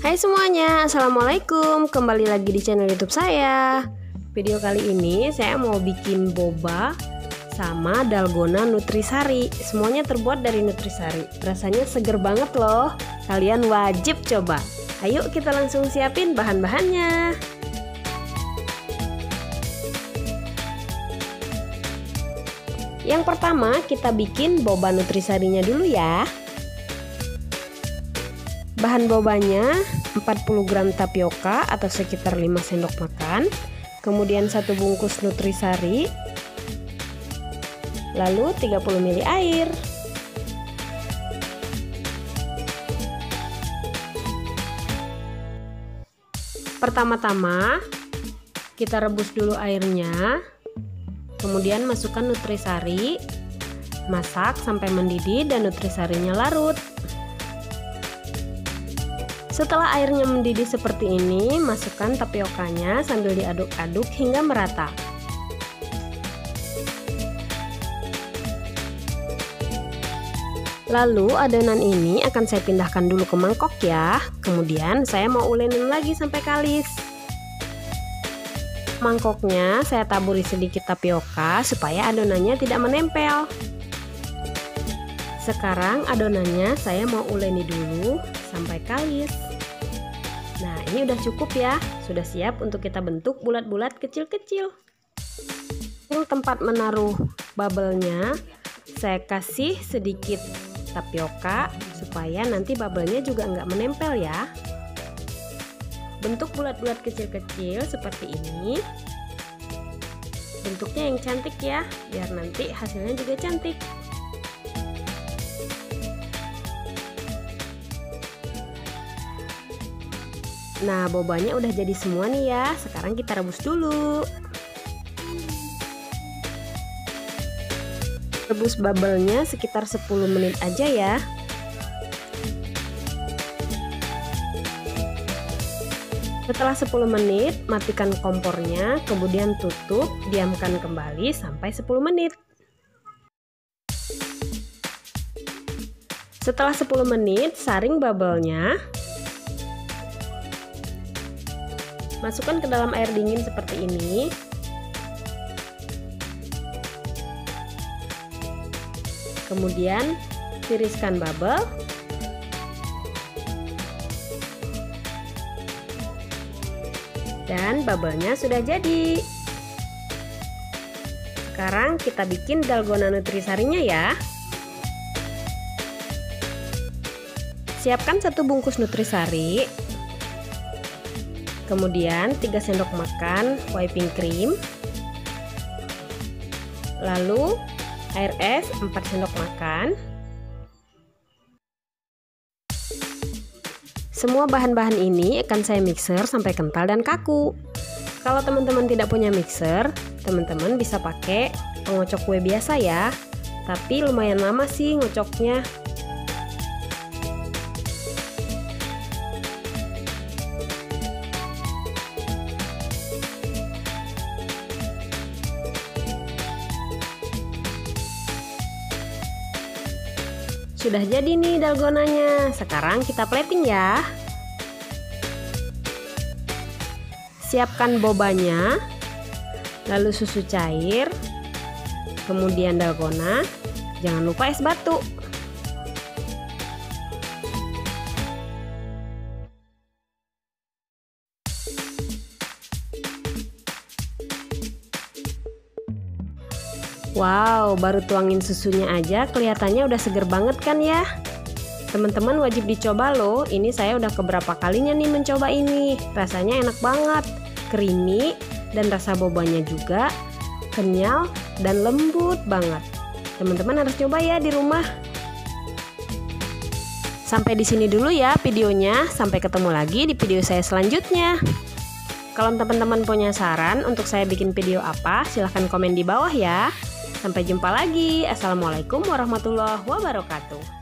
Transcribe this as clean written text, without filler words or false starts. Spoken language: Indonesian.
Hai semuanya, Assalamualaikum. Kembali lagi di channel YouTube saya. Video kali ini saya mau bikin boba sama dalgona nutrisari. Semuanya terbuat dari nutrisari. Rasanya seger banget loh. Kalian wajib coba. Ayo kita langsung siapin bahan-bahannya. Yang pertama kita bikin boba nutrisarinya dulu ya. Bahan bobanya 40 gram tapioka atau sekitar 5 sendok makan, kemudian 1 bungkus nutrisari, lalu 30 ml air. Pertama-tama kita rebus dulu airnya, kemudian masukkan nutrisari, masak sampai mendidih dan nutrisarinya larut. Setelah airnya mendidih seperti ini, masukkan tapiokanya sambil diaduk-aduk hingga merata. Lalu adonan ini akan saya pindahkan dulu ke mangkok ya. Kemudian saya mau ulenin lagi sampai kalis. Mangkoknya saya taburi sedikit tapioka supaya adonannya tidak menempel. Sekarang adonannya saya mau uleni dulu sampai kalis. Nah, ini udah cukup ya, sudah siap untuk kita bentuk bulat-bulat kecil-kecil. Untuk tempat menaruh bubble-nya, saya kasih sedikit tapioka supaya nanti bubble-nya juga nggak menempel ya. Bentuk bulat-bulat kecil-kecil seperti ini. Bentuknya yang cantik ya, biar nanti hasilnya juga cantik. Nah, bobanya udah jadi semua nih ya. Sekarang kita rebus dulu. Rebus bubble-nya sekitar 10 menit aja ya. Setelah 10 menit, matikan kompornya, kemudian tutup, diamkan kembali sampai 10 menit. Setelah 10 menit, saring bubble-nya. Masukkan ke dalam air dingin seperti ini. Kemudian tiriskan bubble. Dan bubble-nya sudah jadi. Sekarang kita bikin dalgona nutrisarinya ya. Siapkan 1 bungkus nutrisari. Kemudian 3 sendok makan whipping cream, lalu air es 4 sendok makan. Semua bahan-bahan ini akan saya mixer sampai kental dan kaku. Kalau teman-teman tidak punya mixer, teman-teman bisa pakai pengocok kue biasa ya, tapi lumayan lama sih ngocoknya. Sudah jadi nih dalgonanya. Sekarang kita plating ya. Siapkan bobanya, lalu susu cair, kemudian dalgona. Jangan lupa es batu. Wow, baru tuangin susunya aja kelihatannya udah seger banget kan ya. Teman-teman wajib dicoba loh. Ini saya udah keberapa kalinya nih mencoba ini. Rasanya enak banget, creamy, dan rasa bobanya juga kenyal dan lembut banget. Teman-teman harus coba ya di rumah. Sampai di sini dulu ya videonya. Sampai ketemu lagi di video saya selanjutnya. Kalau teman-teman punya saran untuk saya bikin video apa, silahkan komen di bawah ya. Sampai jumpa lagi. Assalamualaikum warahmatullahi wabarakatuh.